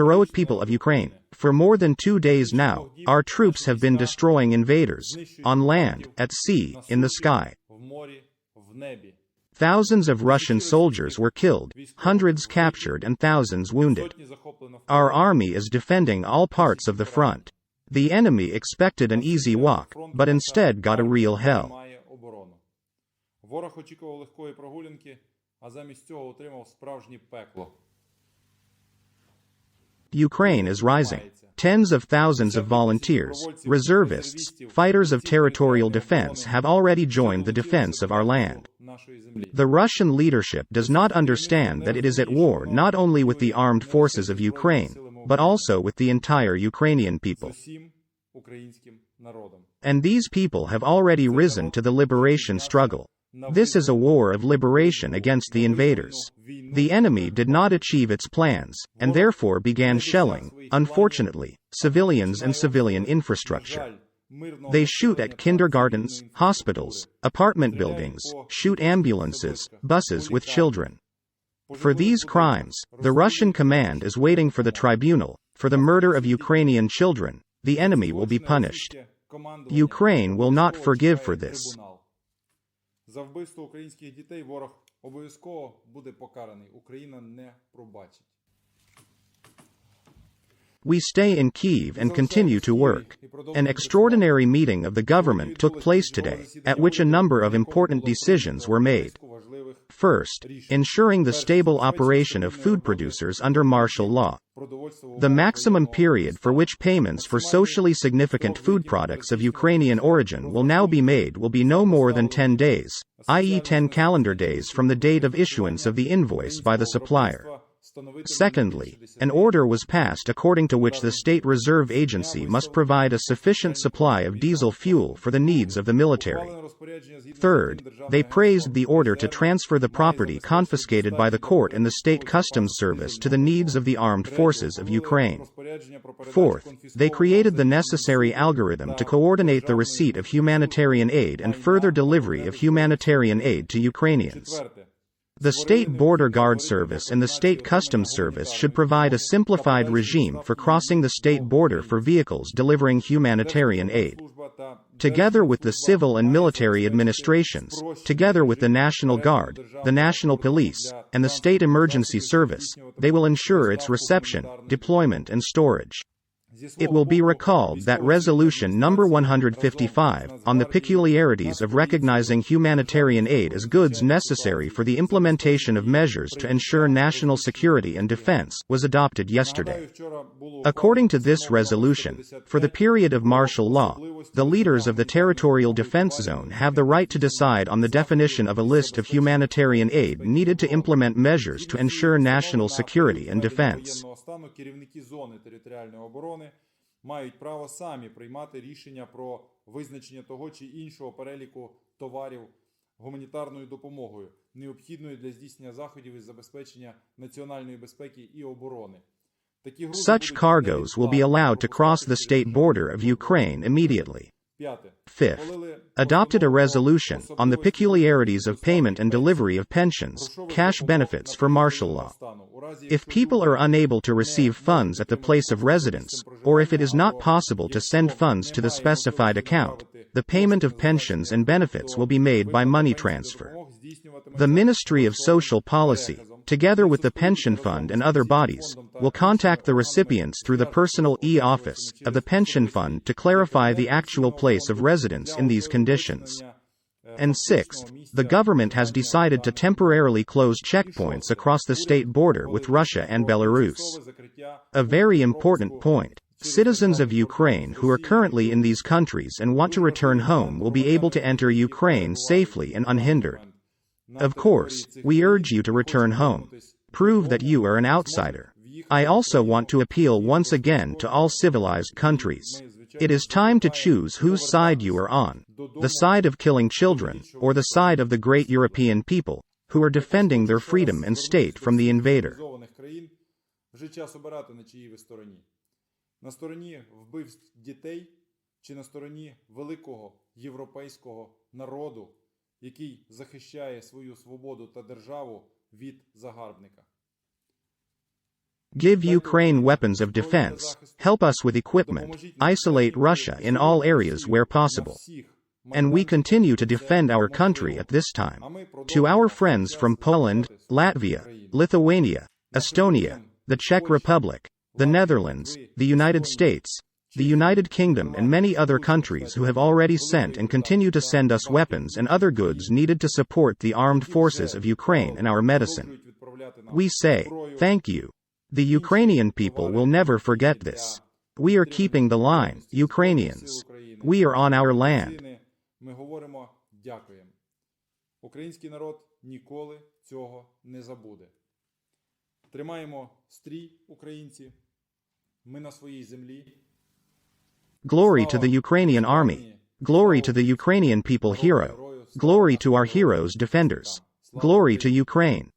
heroic people of Ukraine. For more than 2 days now, our troops have been destroying invaders, on land, at sea, in the sky. Thousands of Russian soldiers were killed, hundreds captured and thousands wounded. Our army is defending all parts of the front. The enemy expected an easy walk, but instead got a real hell. Ворог очікував легкої прогулянки, а замість цього отримав справжнє пекло. Ukraine is rising. Tens of thousands of volunteers, reservists, fighters of territorial defense have already joined the defense of our land. The Russian leadership does not understand that it is at war not only with the armed forces of Ukraine, but also with the entire Ukrainian people. And these people have already risen to the liberation struggle. This is a war of liberation against the invaders. The enemy did not achieve its plans, and therefore began shelling, unfortunately, civilians and civilian infrastructure. They shoot at kindergartens, hospitals, apartment buildings, shoot ambulances, buses with children. For these crimes, the Russian command is waiting for the tribunal. For the murder of Ukrainian children, the enemy will be punished. Ukraine will not forgive for this. За вбивство українських дітей ворог обов'язково буде покараний. Україна не пробачить. We stay in Kyiv and continue to work. An extraordinary meeting of the government took place today, at which a number of important decisions were made. First, ensuring the stable operation of food producers under martial law. The maximum period for which payments for socially significant food products of Ukrainian origin will now be made will be no more than 10 days, i.e. 10 calendar days from the date of issuance of the invoice by the supplier. Secondly, an order was passed according to which the State Reserve Agency must provide a sufficient supply of diesel fuel for the needs of the military. Third, they praised the order to transfer the property confiscated by the court and the State Customs Service to the needs of the armed forces of Ukraine. Fourth, they created the necessary algorithm to coordinate the receipt of humanitarian aid and further delivery of humanitarian aid to Ukrainians. The State Border Guard Service and the State Customs Service should provide a simplified regime for crossing the state border for vehicles delivering humanitarian aid. Together with the civil and military administrations, together with the National Guard, the National Police, and the State Emergency Service, they will ensure its reception, deployment and storage. It will be recalled that Resolution No. 155, on the peculiarities of recognizing humanitarian aid as goods necessary for the implementation of measures to ensure national security and defense, was adopted yesterday. According to this resolution, for the period of martial law, the leaders of the territorial defense zone have the right to decide on the definition of a list of humanitarian aid needed to implement measures to ensure national security and defense. Мають право самі приймати рішення про визначення того чи іншого переліку товарів гуманітарною допомогою, необхідною для здійснення заходів із забезпечення національної безпеки і оборони. Such cargoes will be allowed to cross the state border of Ukraine immediately. Fifth, adopted a resolution on the peculiarities of payment and delivery of pensions, cash benefits for martial law. If people are unable to receive funds at the place of residence, or if it is not possible to send funds to the specified account, the payment of pensions and benefits will be made by money transfer. The Ministry of Social Policy, together with the Pension Fund and other bodies, will contact the recipients through the personal e-office of the Pension Fund to clarify the actual place of residence in these conditions. And sixth, the government has decided to temporarily close checkpoints across the state border with Russia and Belarus. A very important point. Citizens of Ukraine who are currently in these countries and want to return home will be able to enter Ukraine safely and unhindered. Of course, we urge you to return home. Prove that you are an outsider. I also want to appeal once again to all civilized countries. It is time to choose whose side you are on, the side of killing children, or the side of the great European people, who are defending their freedom and state from the invader. На стороні вбивств дітей чи на стороні великого європейського народу, який захищає свою свободу та державу від загарбника. Give Ukraine weapons of defense, help us with equipment, isolate Russia in all areas where possible. And we continue to defend our country at this time. To our friends from Poland, Latvia, Lithuania, Estonia, the Czech Republic, the Netherlands, the United States, the United Kingdom and many other countries who have already sent and continue to send us weapons and other goods needed to support the armed forces of Ukraine and our medicine. We say, thank you. The Ukrainian people will never forget this. We are keeping the line, Ukrainians. We are on our land. Ми говоримо дякуємо. Український народ ніколи цього не забуде. Тримаємо стрій, українці. Ми на своїй землі. Glory to the Ukrainian army. Glory to the Ukrainian people hero. Glory to our heroes defenders. Glory to Ukraine.